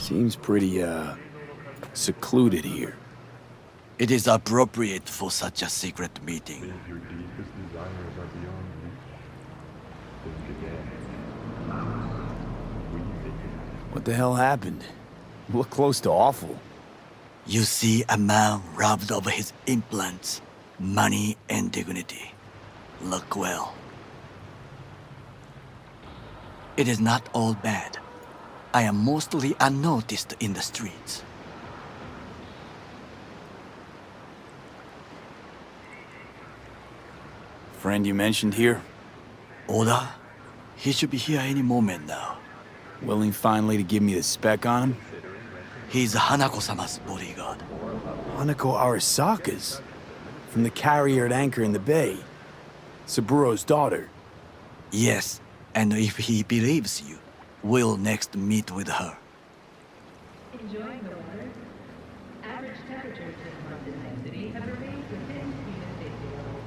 Seems pretty, secluded here. It is appropriate for such a secret meeting. If your deepest desires are beyond reach, think again. We make it. What the hell happened? You look close to awful. You see a man robbed of his implants, money and dignity. Look well. It is not all bad. I am mostly unnoticed in the streets. Friend you mentioned here? Oda? He should be here any moment now. Willing finally to give me the spec on him? He's Hanako-sama's bodyguard. Hanako Arasaka's? From the carrier at anchor in the bay. Saburo's daughter. Yes, and if he believes you, we'll next meet with her. Enjoying the weather? Average temperatures in London City have remained within human safety levels.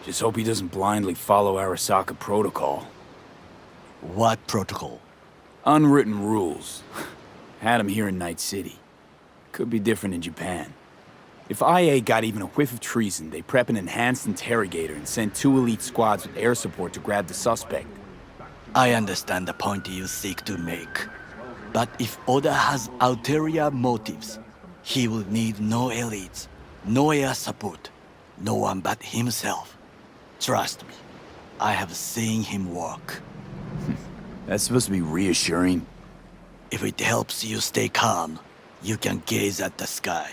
Just hope he doesn't blindly follow Arasaka protocol. What protocol? Unwritten rules. Had him here in Night City. Could be different in Japan. If IA got even a whiff of treason, they prep an enhanced interrogator and send 2 elite squads with air support to grab the suspect. I understand the point you seek to make. But if Oda has ulterior motives, he will need no elites, no air support, no one but himself. Trust me, I have seen him work. That's supposed to be reassuring. If it helps you stay calm, you can gaze at the sky.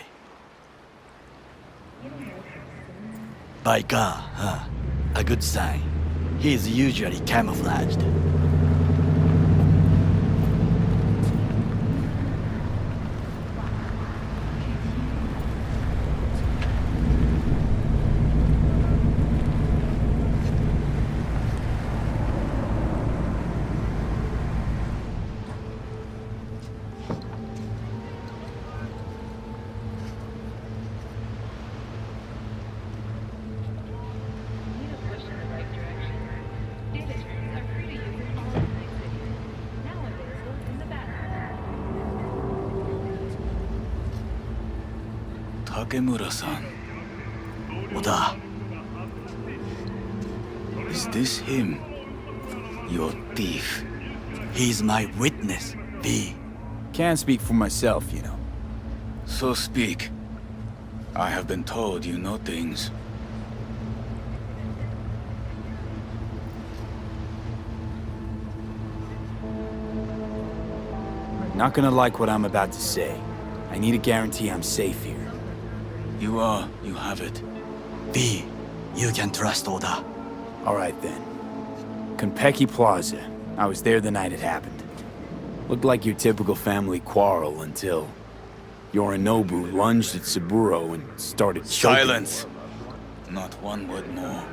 Baika, huh? A good sign. He is usually camouflaged. Need a push in the right direction. Data trains are free to use in all of Night City. Now available in the bathroom. Takemura-san. Oda, Is this him? Your thief. he's my witness, V. Can't speak for myself, you know. So speak. I have been told you know things. Not gonna like what I'm about to say. I need a guarantee I'm safe here. You are, you have it. V, you can trust Oda. All right then. Konpeki Plaza. I was there the night it happened. Looked like your typical family quarrel until Yorinobu lunged at Saburo and started choking. Silence! Not one word more.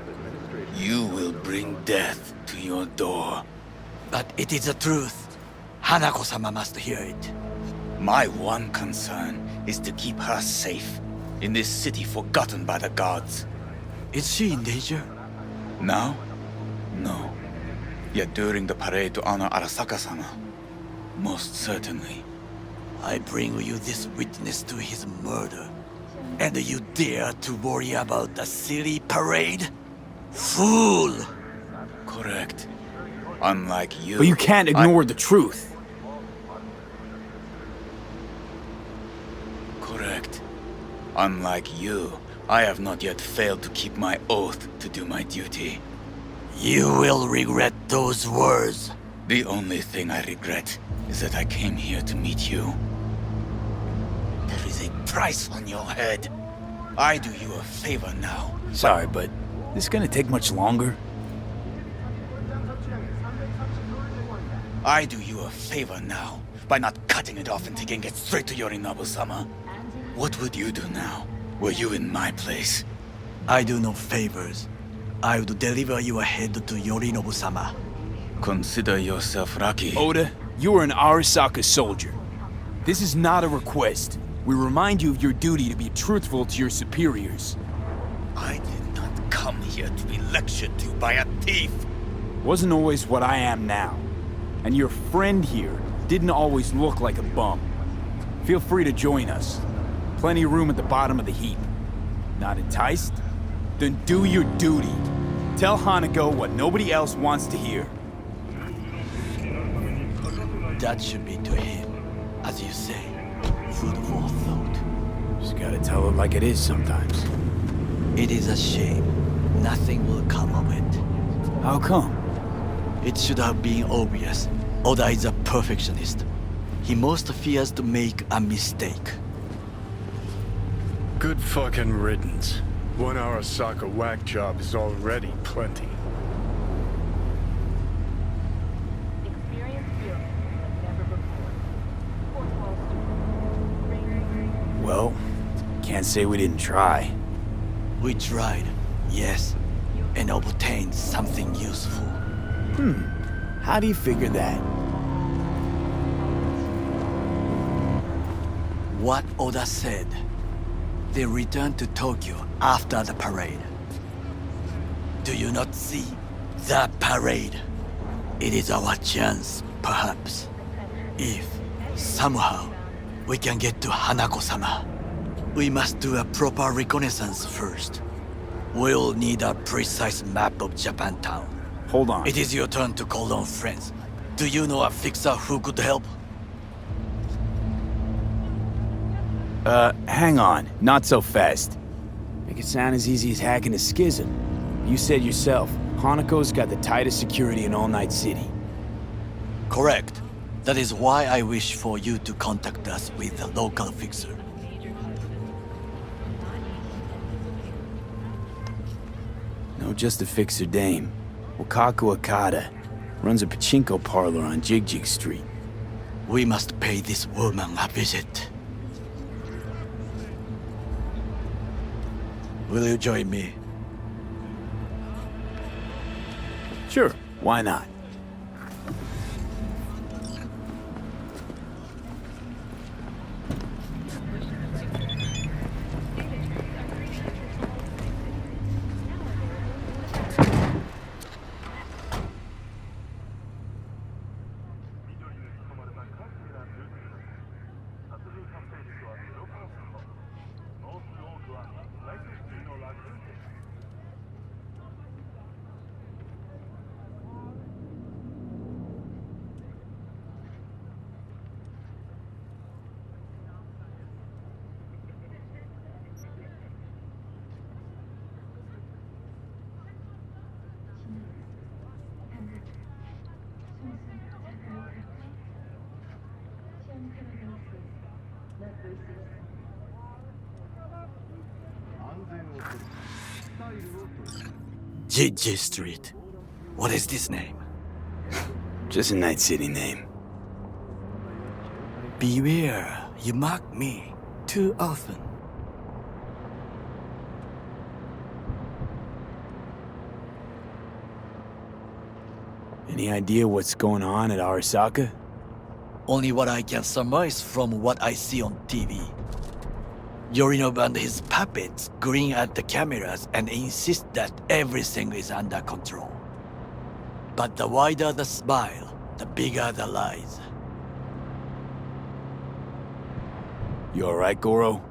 You will bring death to your door. But it is the truth. Hanako-sama must hear it. My one concern is to keep her safe in this city forgotten by the gods. Is she in danger? Now? No. Yet during the parade to honor Arasaka-sama, most certainly. I bring you this witness to his murder. And you dare to worry about the silly parade? Fool! Correct. Unlike you. But you can't ignore the truth. Correct. Unlike you, I have not yet failed to keep my oath to do my duty. You will regret those words. The only thing I regret is that I came here to meet you. There is a price on your head. I do you a favor now. Sorry, but this gonna take much longer? I do you a favor now by not cutting it off and taking it straight to Yorinobu-sama. What would you do now, were you in my place? I do no favors. I would deliver your head to Yorinobu-sama. Consider yourself lucky. Oda, you are an Arasaka soldier. This is not a request. We remind you of your duty to be truthful to your superiors. I did come here to be lectured to by a thief. Wasn't always what I am now. And your friend here didn't always look like a bum. Feel free to join us. Plenty of room at the bottom of the heap. Not enticed? Then do your duty. Tell Hanako what nobody else wants to hear. That should be to him, as you say, food for thought. Just gotta tell it like it is sometimes. It is a shame. Nothing will come of it. How come? It should have been obvious. Oda is a perfectionist. He most fears to make a mistake. Good fucking riddance. 1 Arasaka whack job is already plenty. Experience zero, like never before. Fourth wall storm. Well, can't say we didn't try. We tried, yes, and obtained something useful. How do you figure that? What Oda said. They returned to Tokyo after the parade. Do you not see? The parade. It is our chance, perhaps. If, somehow, we can get to Hanako-sama. We must do a proper reconnaissance first. We'll need a precise map of Japantown. Hold on. It is your turn to call on friends. Do you know a fixer who could help? Hang on. Not so fast. Make it sound as easy as hacking a schism. You said yourself, Hanako's got the tightest security in all Night City. Correct. That is why I wish for you to contact us with the local fixer. No, just a fixer dame. Wakaku Akata runs a pachinko parlor on Jig Street. We must pay this woman a visit. Will you join me? Sure, why not? Jiji Street. What is this name? Just a Night City name. Beware, you mock me too often. Any idea what's going on at Arasaka? Only what I can surmise from what I see on TV. Yorinobu and his puppets grin at the cameras and insist that everything is under control. But the wider the smile, the bigger the lies. You alright, Goro?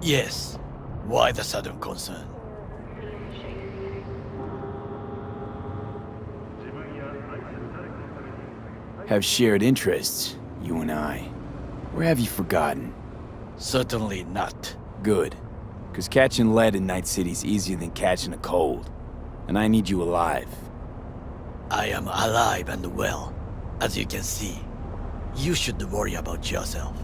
Yes. Why the sudden concern? Have shared interests, you and I. Or have you forgotten? Certainly not. Good. Because catching lead in Night City's easier than catching a cold. And I need you alive. I am alive and well, as you can see. You should worry about yourself.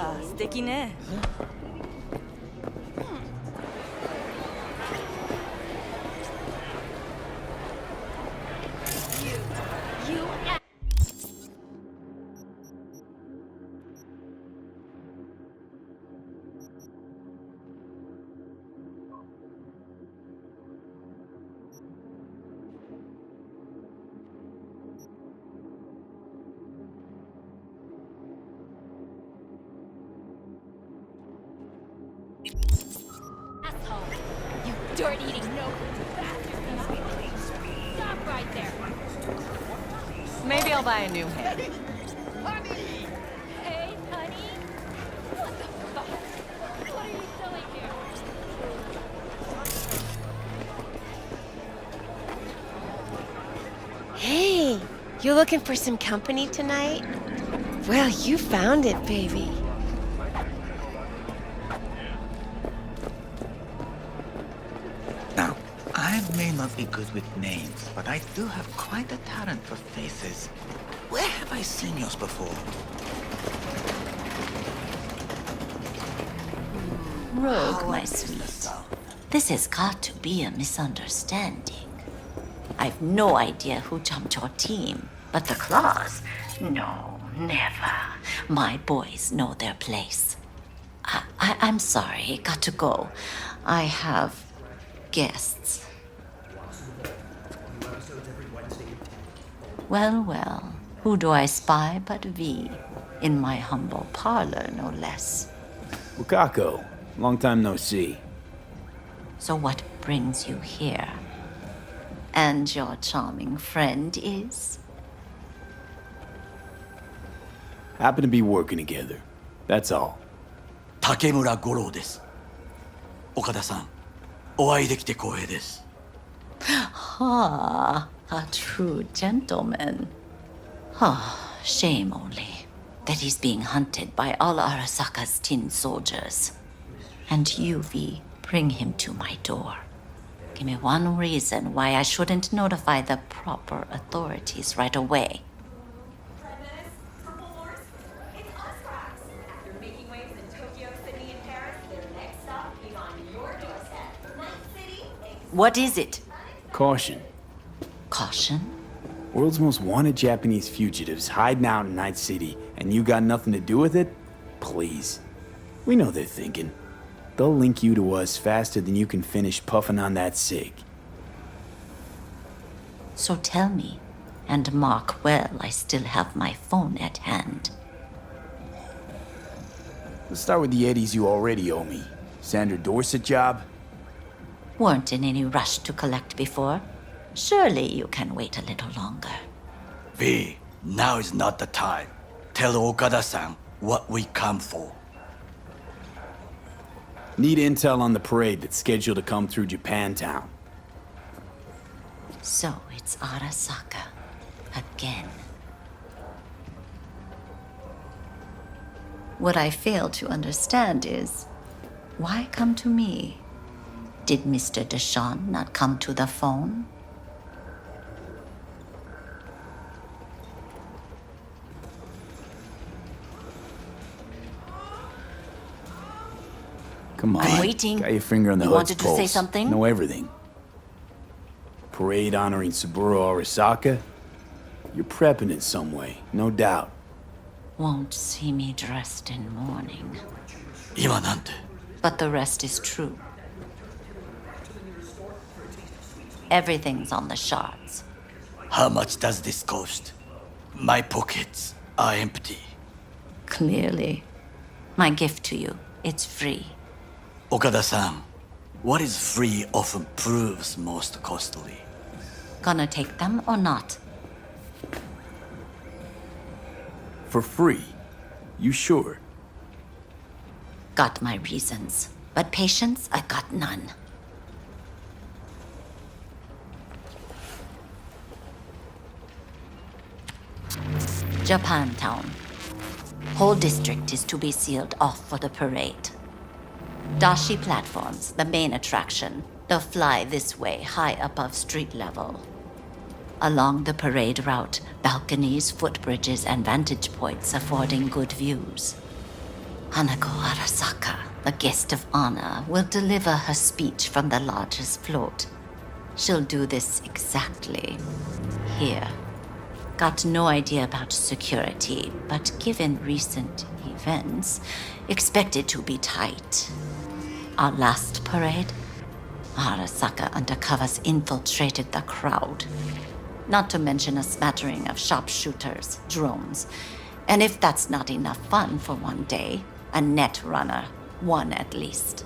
あ、素敵ね。Asshole! You dirt-eating no bastard! Stop right there! Maybe I'll buy a new hand. Hey, honey! What the fuck? What are you doing here? Hey, you looking for some company tonight? Well, you found it, baby. Now, I may not be good with names, but I do have quite a talent for faces. Where have I seen yours before? Rogue, my sweet. This has got to be a misunderstanding. I've no idea who jumped your team, but the claws? No, never. My boys know their place. I'm sorry, got to go. I have guests. Well, well, who do I spy but V? In my humble parlor, no less. Wakako, long time no see. So what brings you here? And your charming friend is? Happen to be working together. That's all. 竹村五郎です。岡田さん、お会いできて光栄です。Ah, a true gentleman. Ah, shame only that he's being hunted by all Arasaka's tin soldiers. And you, V, bring him to my door. Give me one reason why I shouldn't notify the proper authorities right away. What is it? Caution. Caution? World's most wanted Japanese fugitives hiding out in Night City, and you got nothing to do with it? Please. We know they're thinking. They'll link you to us faster than you can finish puffing on that cig. So tell me, and mark well I still have my phone at hand. Let's start with the eddies you already owe me. Sandra Dorset job? Weren't in any rush to collect before. Surely you can wait a little longer. V, now is not the time. Tell Okada-san what we come for. Need intel on the parade that's scheduled to come through Japantown. So it's Arasaka. Again. What I fail to understand is, why come to me? Did Mr. Deshawn not come to the phone? Come on. I'm waiting. Got your finger on the You hood's wanted to say pulse. something? Know everything. Parade honoring Saburo Arasaka? You're prepping in some way, no doubt. Won't see me dressed in mourning. 今なんて But the rest is true. Everything's on the shards. How much does this cost? My pockets are empty. Clearly. My gift to you, it's free. Okada-san, what is free often proves most costly. Gonna take them or not? For free? You sure? Got my reasons. But patience, I got none. Japantown. Whole district is to be sealed off for the parade. Dashi platforms, the main attraction. They'll fly this way, high above street level. Along the parade route, balconies, footbridges, and vantage points affording good views. Hanako Arasaka, the guest of honor, will deliver her speech from the largest float. She'll do this exactly here. Got no idea about security, but given recent events, expect it to be tight. Our last parade, Arasaka undercovers infiltrated the crowd. Not to mention a smattering of sharpshooters, drones, and if that's not enough fun for one day, a net runner, one at least.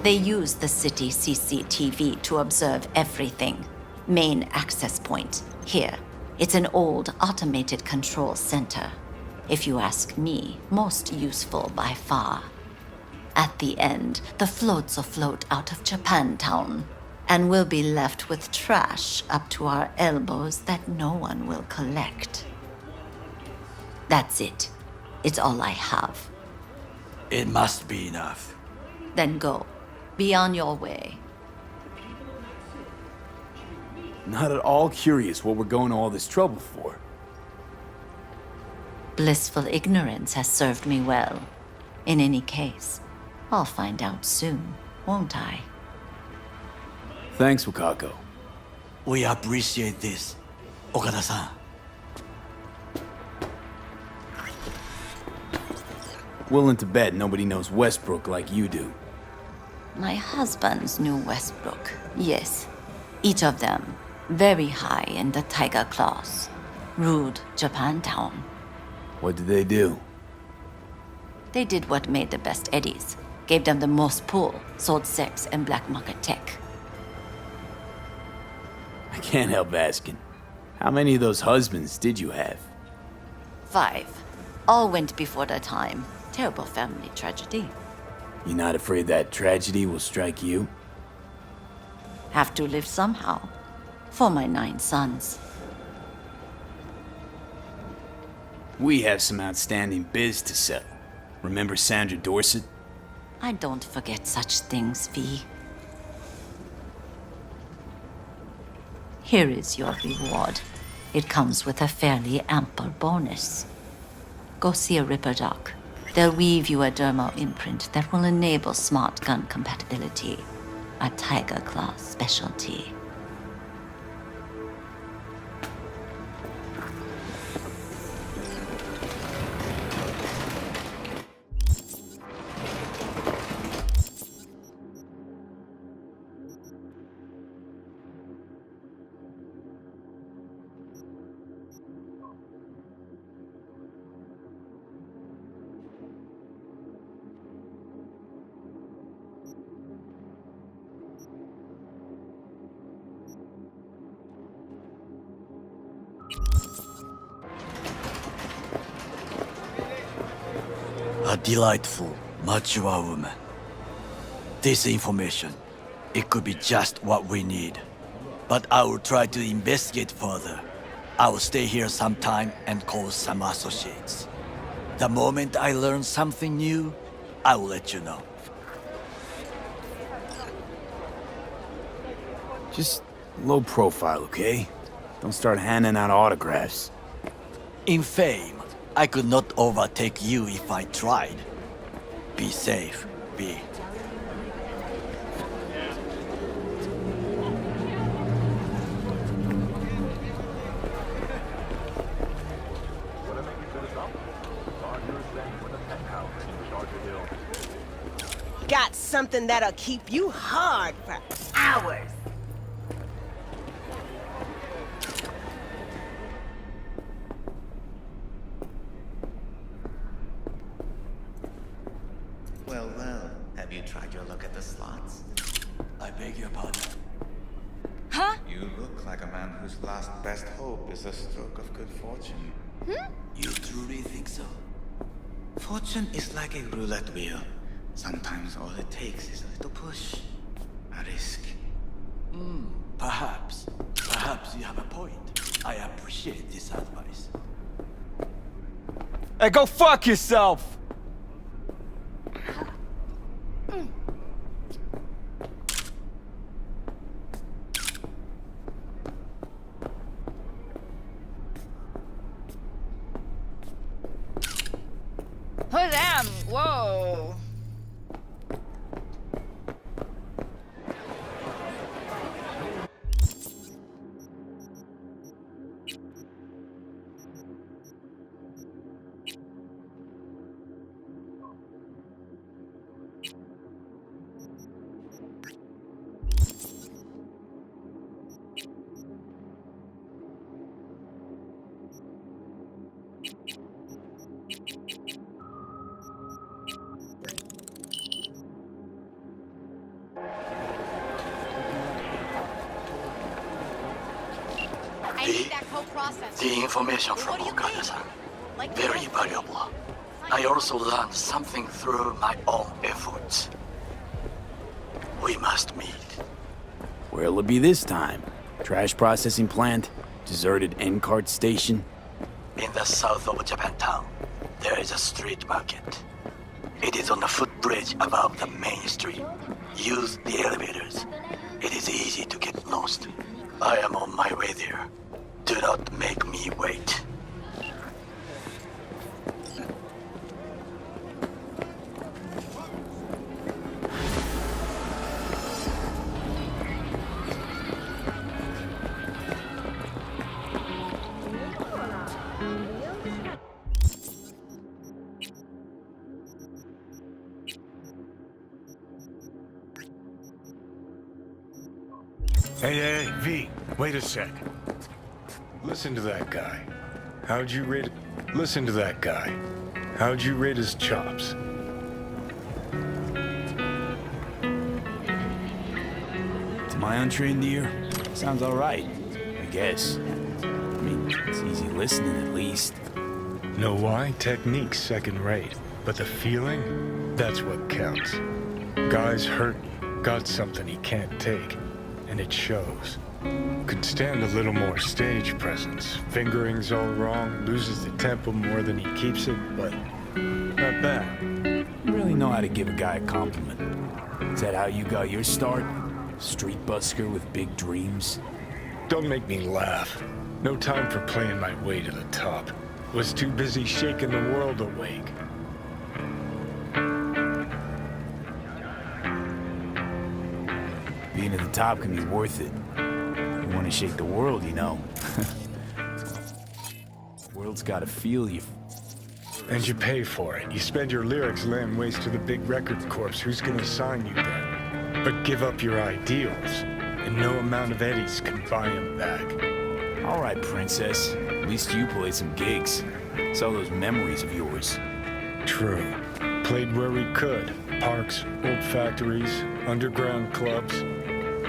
They use the city CCTV to observe everything. Main access point, here. It's an old automated control center. If you ask me, most useful by far. At the end, the floats'll float out of Japantown, and we'll be left with trash up to our elbows that no one will collect. That's it. It's all I have. It must be enough. Then go. Be on your way. Not at all curious what we're going to all this trouble for. Blissful ignorance has served me well. In any case, I'll find out soon, won't I? Thanks, Wakako. We appreciate this, Okada-san. Willing to bet nobody knows Westbrook like you do. My husband's knew Westbrook, yes. Each of them very high in the Tiger Claws. Ruled Japantown. What did they do? They did what made the best eddies. Gave them the most pull, sold sex and black market tech. I can't help asking. How many of those husbands did you have? 5. All went before their time. Terrible family tragedy. You're not afraid that tragedy will strike you? Have to live somehow. For my 9 sons. We have some outstanding biz to settle. Remember Sandra Dorset? I don't forget such things, V. Here is your reward. It comes with a fairly ample bonus. Go see a Ripper doc. They'll weave you a dermal imprint that will enable smart gun compatibility. A Tiger Claw specialty. A delightful, mature woman. This information, it could be just what we need. But I will try to investigate further. I will stay here some time and call some associates. The moment I learn something new, I will let you know. Just low profile, okay? Don't start handing out autographs. In fame, I could not overtake you if I tried. Be safe, B. Got something that'll keep you hard for hours. Well, well. Have you tried your luck at the slots? I beg your pardon. Huh? You look like a man whose last best hope is a stroke of good fortune. You truly think so? Fortune is like a roulette wheel. Sometimes all it takes is a little push. A risk. Perhaps. Perhaps you have a point. I appreciate this advice. Hey, go fuck yourself! Oh, damn. Whoa. The information from Okada-san, very valuable. I also learned something through my own efforts. We must meet. Where'll it be this time? Trash processing plant? Deserted N-cart station? In the south of Japantown, there is a street market. It is on the footbridge above the main street. Use the elevators. It is easy to get lost. I am on my way there. Do not make me wait. Hey, V, wait a sec. Listen to that guy. How'd you rate... Listen to that guy. How'd you rate his chops? To my untrained ear, sounds alright, I guess. I mean, it's easy listening at least. Know why? Technique's second rate. But the feeling? That's what counts. Guy's hurt, got something he can't take. And it shows. Could stand a little more stage presence. Fingering's all wrong, loses the tempo more than he keeps it, but not bad. You really know how to give a guy a compliment. Is that how you got your start? Street busker with big dreams? Don't make me laugh. No time for playing my way to the top. Was too busy shaking the world awake. Being at the top can be worth it. You want to shake the world, you know. The world's got to feel you. And you pay for it. You spend your lyrics laying waste to the big record corps. Who's gonna sign you then? But give up your ideals, and no amount of eddies can buy them back. All right, princess. At least you played some gigs. Saw those memories of yours. True. Played where we could. Parks, old factories, underground clubs.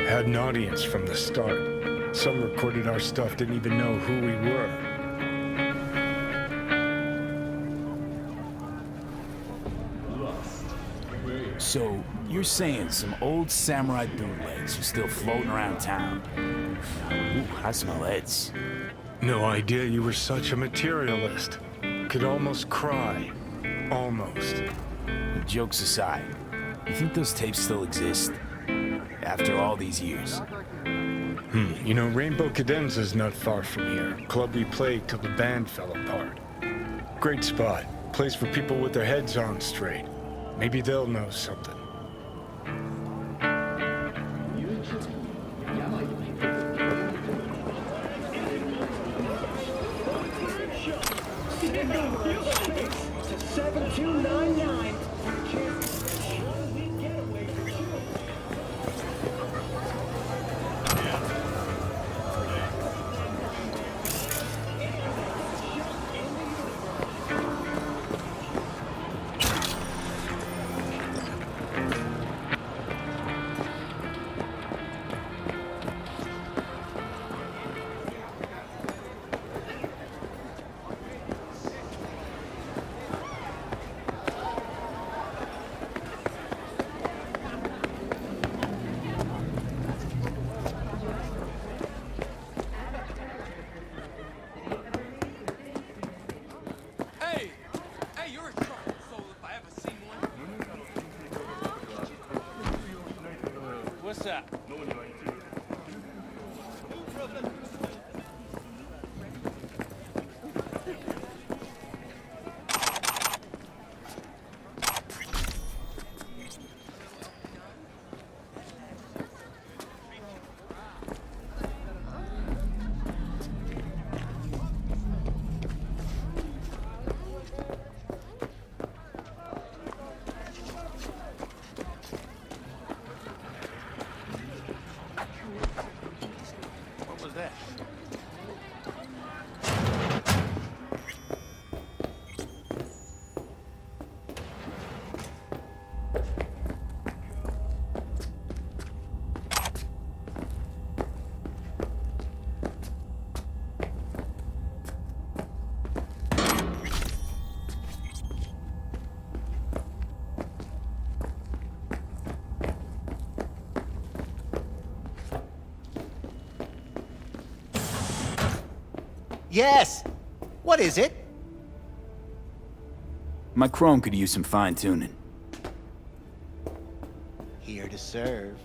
Had an audience from the start. Some recorded our stuff, didn't even know who we were. So, you're saying some old samurai bootlegs are still floating around town? Ooh, I smell heads. No idea you were such a materialist. Could almost cry. Almost. Jokes aside, you think those tapes still exist? After all these years? You know, Rainbow Cadenza's not far from here. Club we played till the band fell apart. Great spot. Place for people with their heads on straight. Maybe they'll know something. What's that? Yes! What is it? My chrome could use some fine-tuning. Here to serve.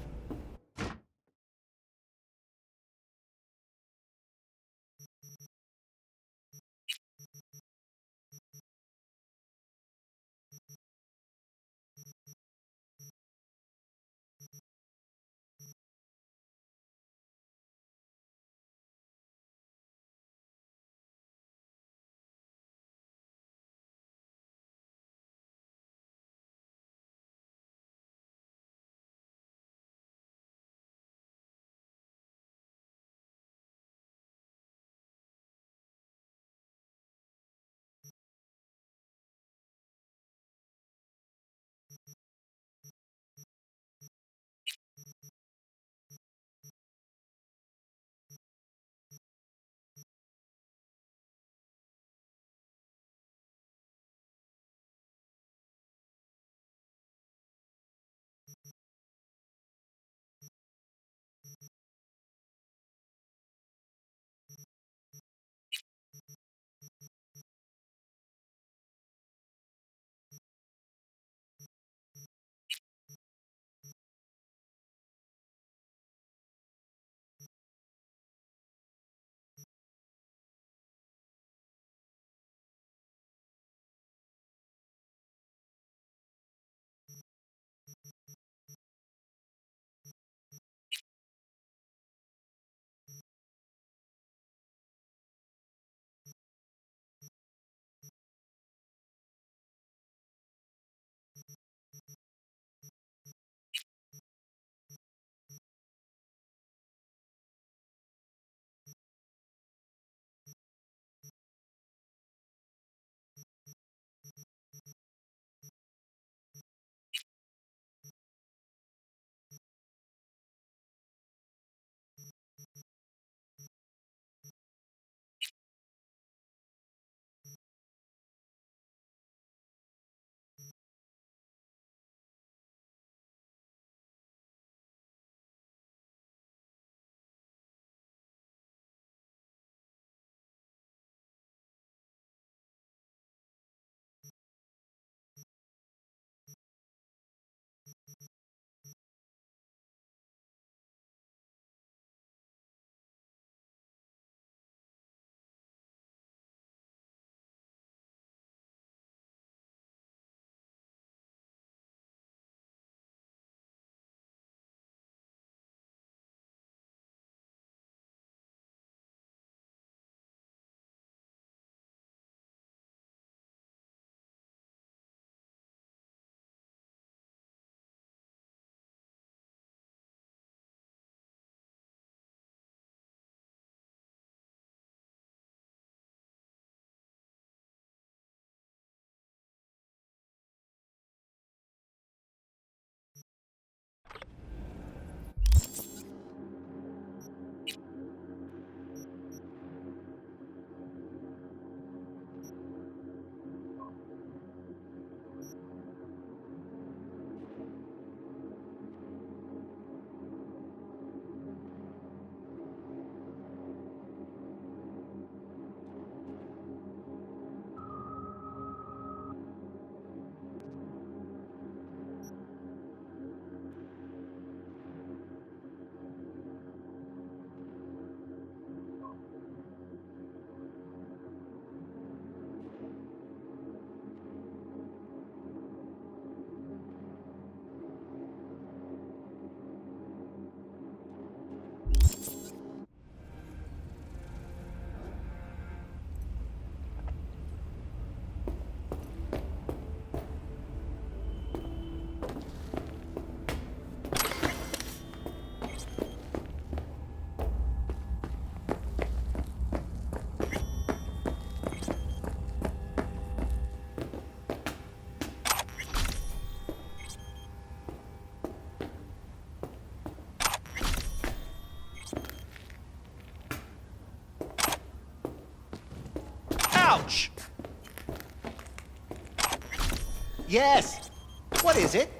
Ouch! Yes! What is it?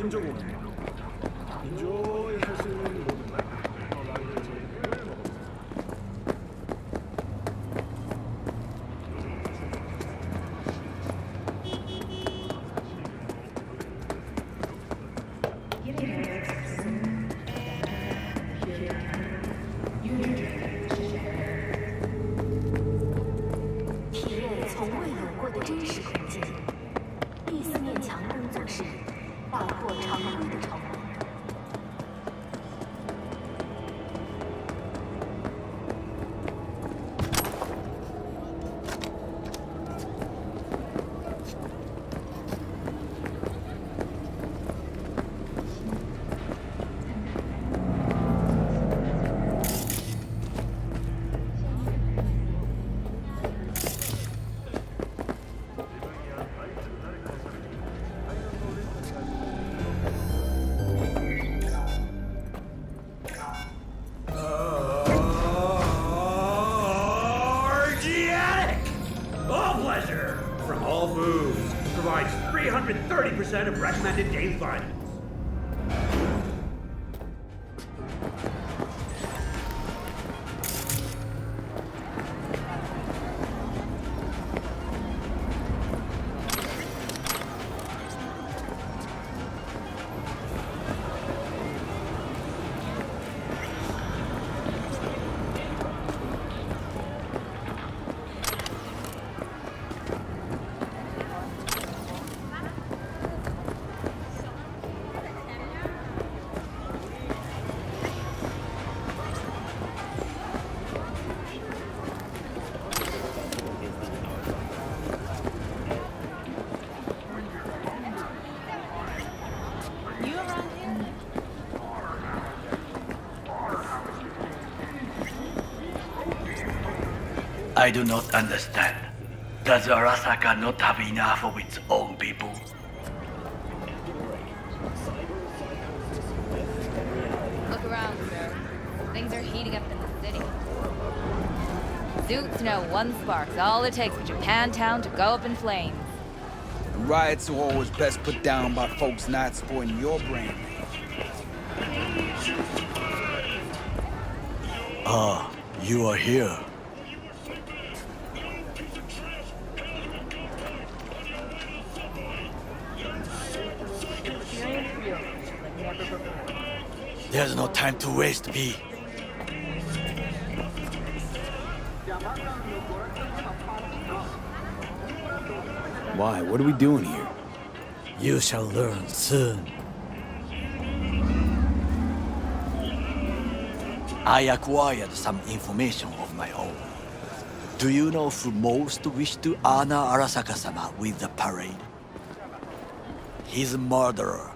体验从未有过的真实空间。第四面墙工作室打破常规的承诺。From All Foods provides 330% of recommended daily vitamins. I do not understand. Does Arasaka not have enough of its own people? Look around, sir. Things are heating up in the city. Suits know one spark's all it takes for Japantown to go up in flames. Riots are always best put down by folks not supporting your brand. Ah, you are here. There's no time to waste, B. Why? What are we doing here? You shall learn soon. I acquired some information of my own. Do you know who most wished to honor Arasaka-sama with the parade? His murderer.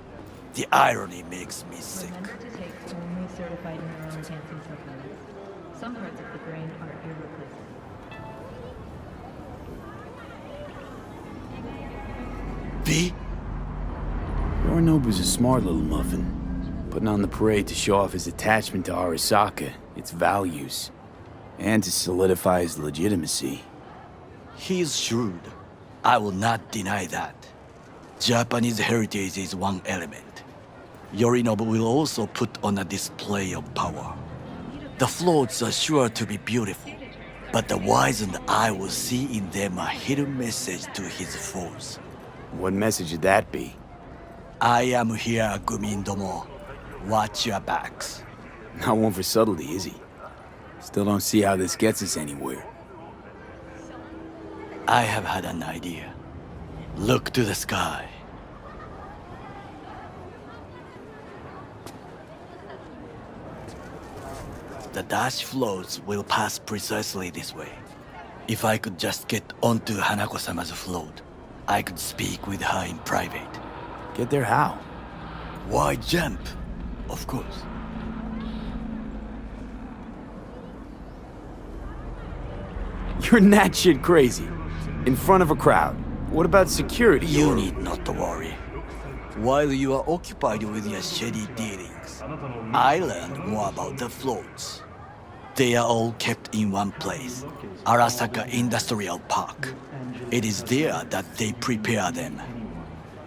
The irony makes me sick. Remember to take only certified neuroenhancing supplements. Some parts of the brain are irreplaceable. B? Yorinobu's a smart little muffin. Putting on the parade to show off his attachment to Arasaka, its values, and to solidify his legitimacy. He's shrewd. I will not deny that. Japanese heritage is one element. Yorinobu will also put on a display of power. The floats are sure to be beautiful, but the wizened eye will see in them a hidden message to his foes. What message would that be? I am here, Gumindomo. Watch your backs. Not one for subtlety, is he? Still don't see how this gets us anywhere. I have had an idea. Look to the sky. The dash floats will pass precisely this way. If I could just get onto Hanako-sama's float, I could speak with her in private. Get there how? Why jump? Of course. You're that shit crazy. In front of a crowd. What about security? You need not to worry. While you are occupied with your shady dealings, I learned more about the floats. They are all kept in one place, Arasaka Industrial Park. It is there that they prepare them.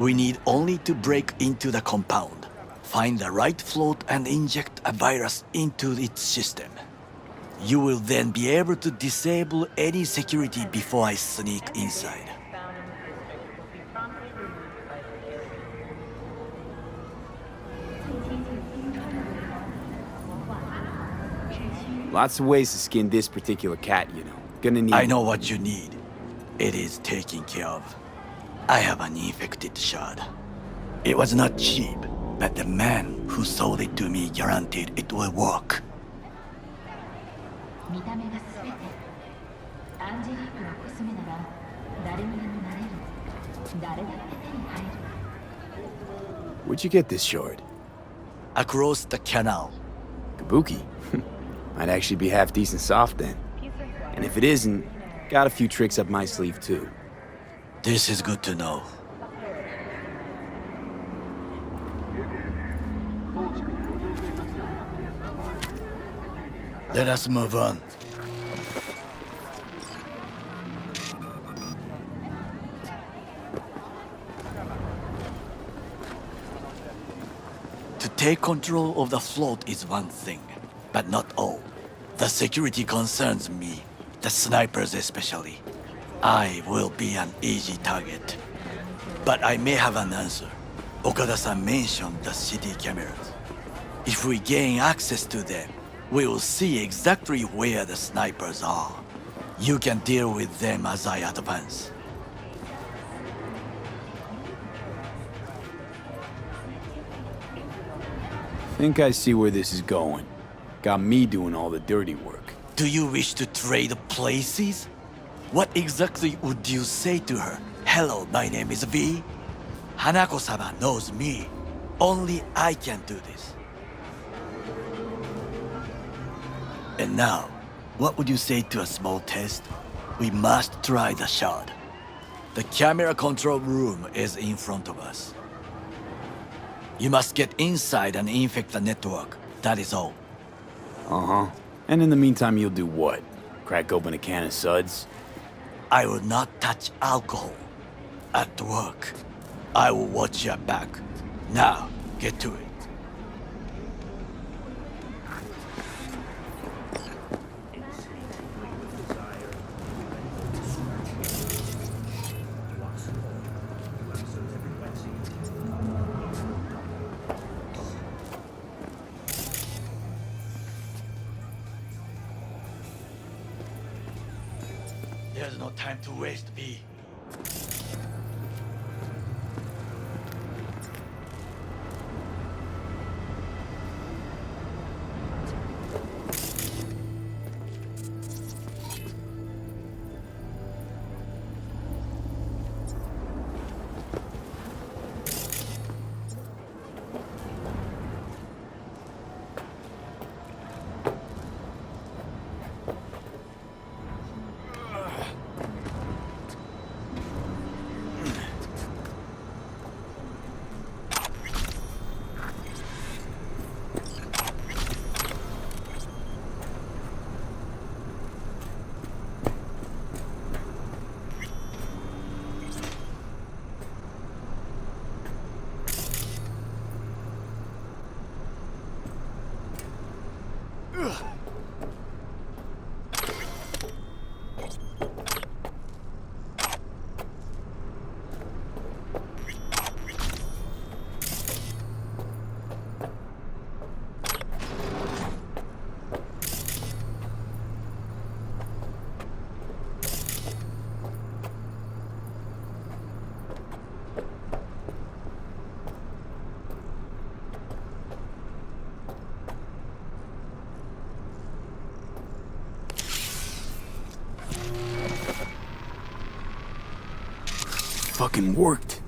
We need only to break into the compound, find the right float and inject a virus into its system. You will then be able to disable any security before I sneak inside. Lots of ways to skin this particular cat, you know. Gonna need... I know what you need. It is taken care of. I have an infected shard. It was not cheap, but the man who sold it to me guaranteed it will work. 見た目が全て。アンジェリークのコスメなら誰にでもなれる。誰だって手に入る。 Where'd you get this shard? Across the canal. Kabuki? Might actually be half decent soft then. And if it isn't, got a few tricks up my sleeve too. This is good to know. Let us move on. To take control of the float is one thing, but not all. The security concerns me, the snipers especially. I will be an easy target. But I may have an answer. Okada-san mentioned the city cameras. If we gain access to them, we will see exactly where the snipers are. You can deal with them as I advance. Think I see where this is going. Got me doing all the dirty work. Do you wish to trade places? What exactly would you say to her? Hello, my name is V. Hanako-sama knows me. Only I can do this. And now, what would you say to a small test? We must try the shard. The camera control room is in front of us. You must get inside and infect the network. That is all. Uh-huh. And in the meantime, you'll do what? Crack open a can of suds? I will not touch alcohol. At work. I will watch your back. Now, get to it. There's no time to waste, V. Fucking worked.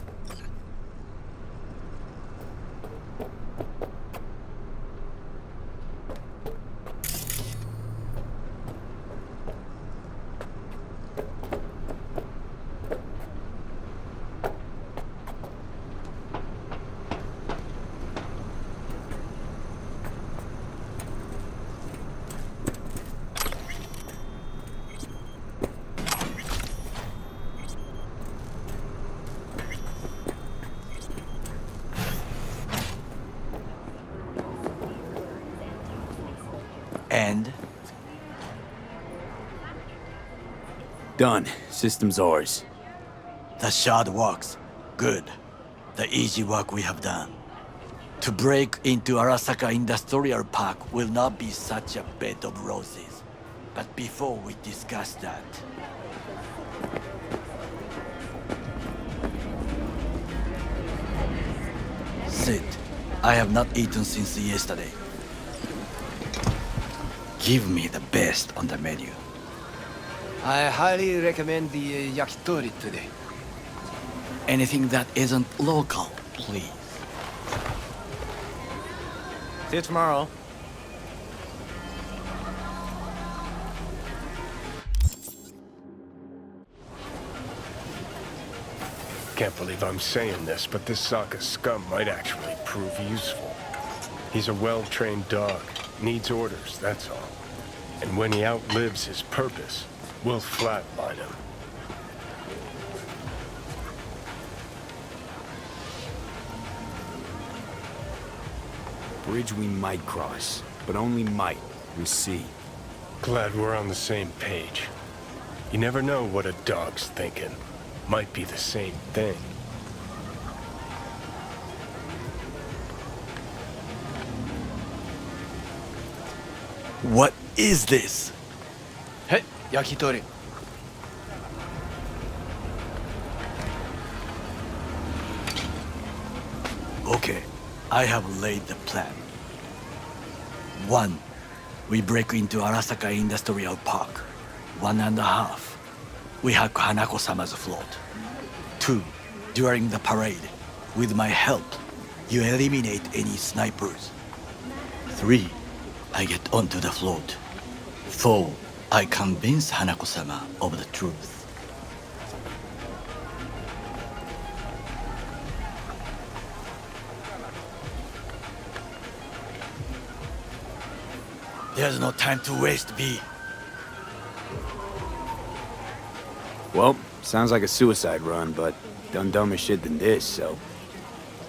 And Done. System's ours. the shard works. Good. The easy work we have done. To break into Arasaka Industrial Park will not be such a bed of roses. But before we discuss that... Sit. I have not eaten since yesterday. Give me the best on the menu. I highly recommend the yakitori today. Anything that isn't local, please. See you tomorrow. Can't believe I'm saying this, but this Sokka scum might actually prove useful. He's a well-trained dog. Needs orders, that's all. And when he outlives his purpose, we'll flatline him. Bridge we might cross, but only might. We'll see. Glad we're on the same page. You never know what a dog's thinking. Might be the same thing. What is this? Hey, yakitori. Okay, I have laid the plan. 1. We break into Arasaka Industrial Park. 1.5. We hack Hanako-sama's float. 2. During the parade, with my help, you eliminate any snipers. 3. I get onto the float. 4. I convince Hanako-sama of the truth. There's no time to waste, B. Well, sounds like a suicide run, but done dumber shit than this, so...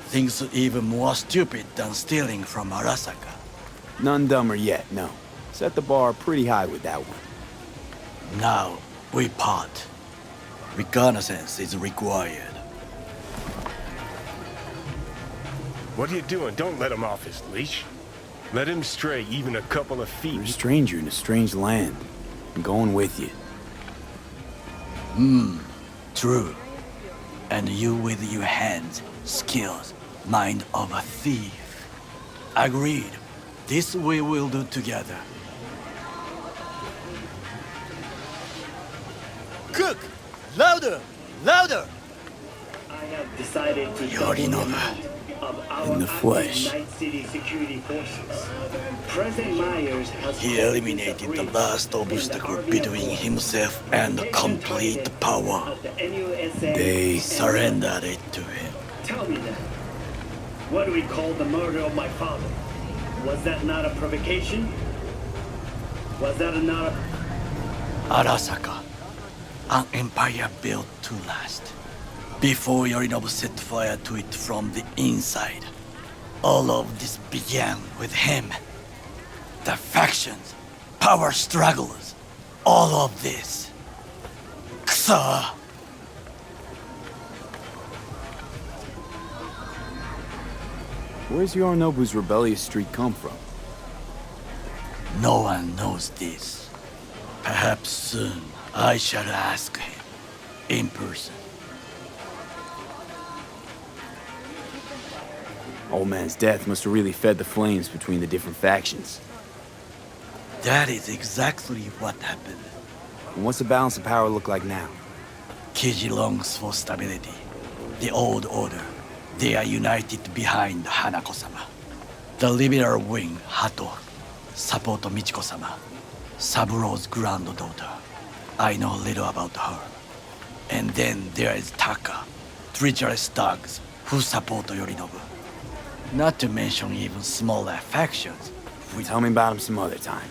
Things even more stupid than stealing from Arasaka. None dumber yet, no. Set the bar pretty high with that one. Now, we part. Reconnaissance is required. What are you doing? Don't let him off his leash. Let him stray even a couple of feet. You're a stranger in a strange land. I'm going with you. True. And you with your hands, skills, mind of a thief. Agreed. This we will do together. Cook! Louder! Louder! I have decided to Yorinobu. In the flesh. Night City security forces. President Myers has He eliminated the last obstacle between himself and complete power. They surrendered it to him. Tell me that. What do we call the murder of my father? Was that not a provocation? Was that not a... Arasaka. An empire built to last. Before Yorinobu set fire to it from the inside. All of this began with him. The factions, power struggles, all of this. Kusa! Where's Yorinobu's rebellious streak come from? No one knows this. Perhaps soon I shall ask him in person. Old man's death must have really fed the flames between the different factions. That is exactly what happened. And what's the balance of power look like now? Kiji longs for stability. The old order. They are united behind Hanako-sama. The liberal wing, Hato, support Michiko-sama, Saburo's granddaughter. I know little about her. And then there is Taka, treacherous thugs who support Yorinobu. Not to mention even smaller factions. Tell me about him some other time.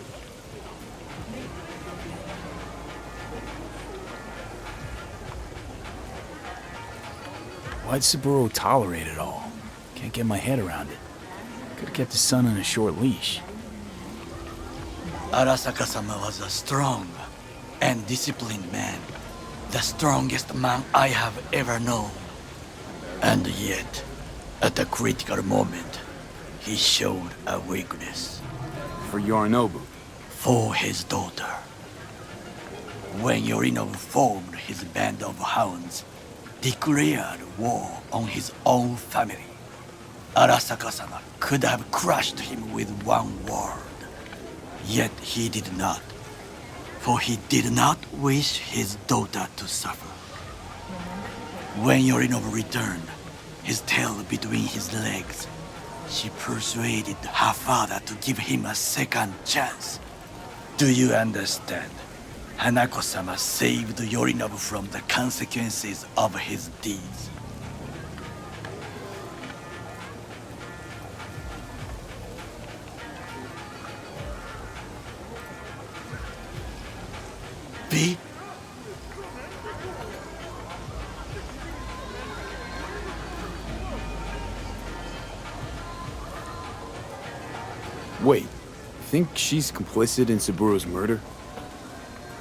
Why'd Saburo tolerate it all? Can't get my head around it. Could've kept his son on a short leash. Arasaka-sama was a strong and disciplined man. The strongest man I have ever known. And yet, at a critical moment, he showed a weakness. For Yorinobu? For his daughter. When Yorinobu formed his band of hounds, declared war on his own family, Arasaka-sama could have crushed him with one word. Yet he did not. For he did not wish his daughter to suffer. When Yorinobu returned, his tail between his legs, she persuaded her father to give him a second chance. Do you understand? Hanako-sama saved Yorinobu from the consequences of his deeds. V? Wait, think she's complicit in Saburo's murder?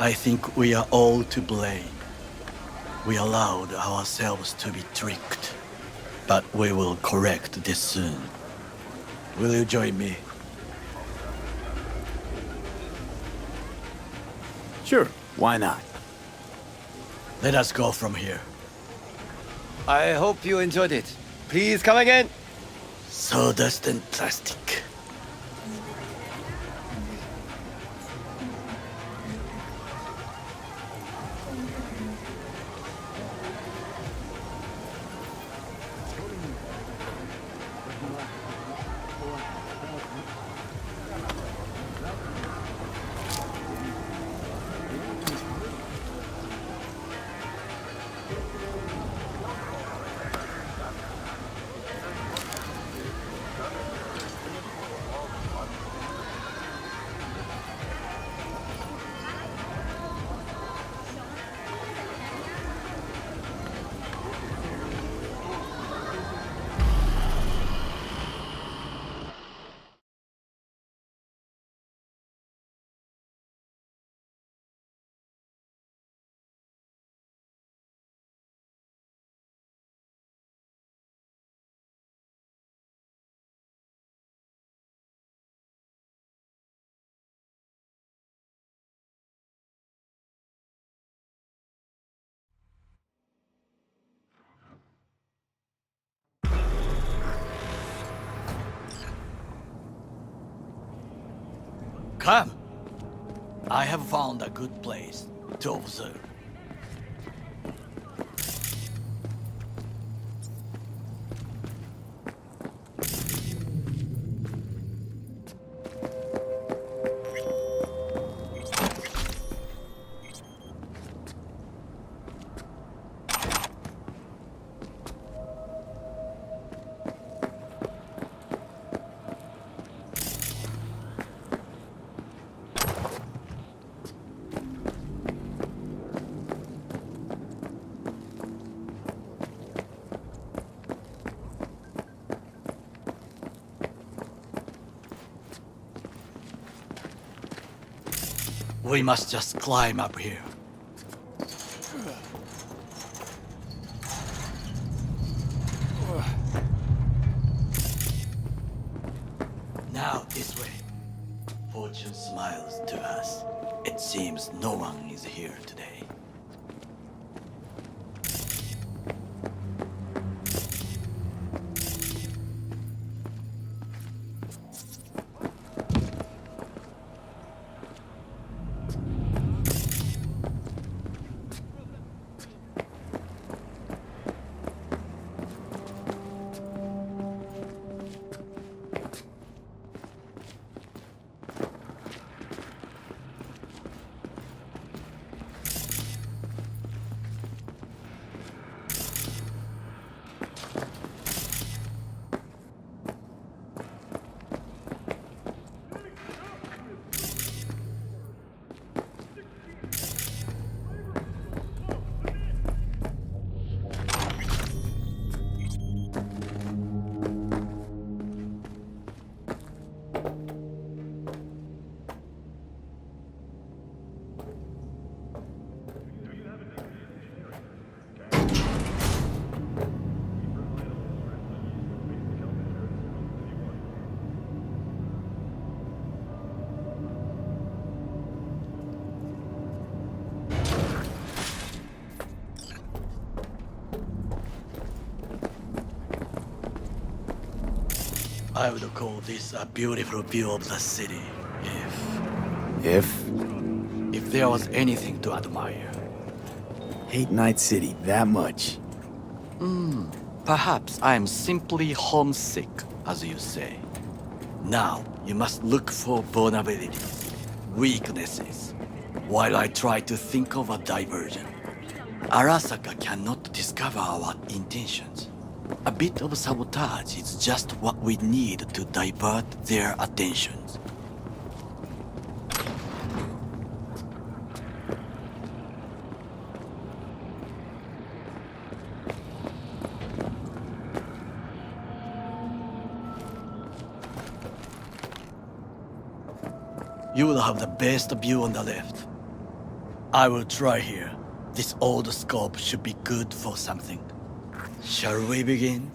I think we are all to blame. We allowed ourselves to be tricked. But we will correct this soon. Will you join me? Sure, why not? Let us go from here. I hope you enjoyed it. Please come again. Sawdust and plastic. Come! I have found a good place to observe. We must just climb up here. Now this way. Fortune smiles to us. It seems no one is here today. I would call this a beautiful view of the city, if there was anything to admire. Hate Night City that much? Perhaps I am simply homesick, as you say. Now, you must look for vulnerabilities, weaknesses, while I try to think of a diversion. Arasaka cannot discover our intentions. A bit of sabotage is just what we need to divert their attentions. You will have the best view on the left. I will try here. This old scope should be good for something. Shall we begin?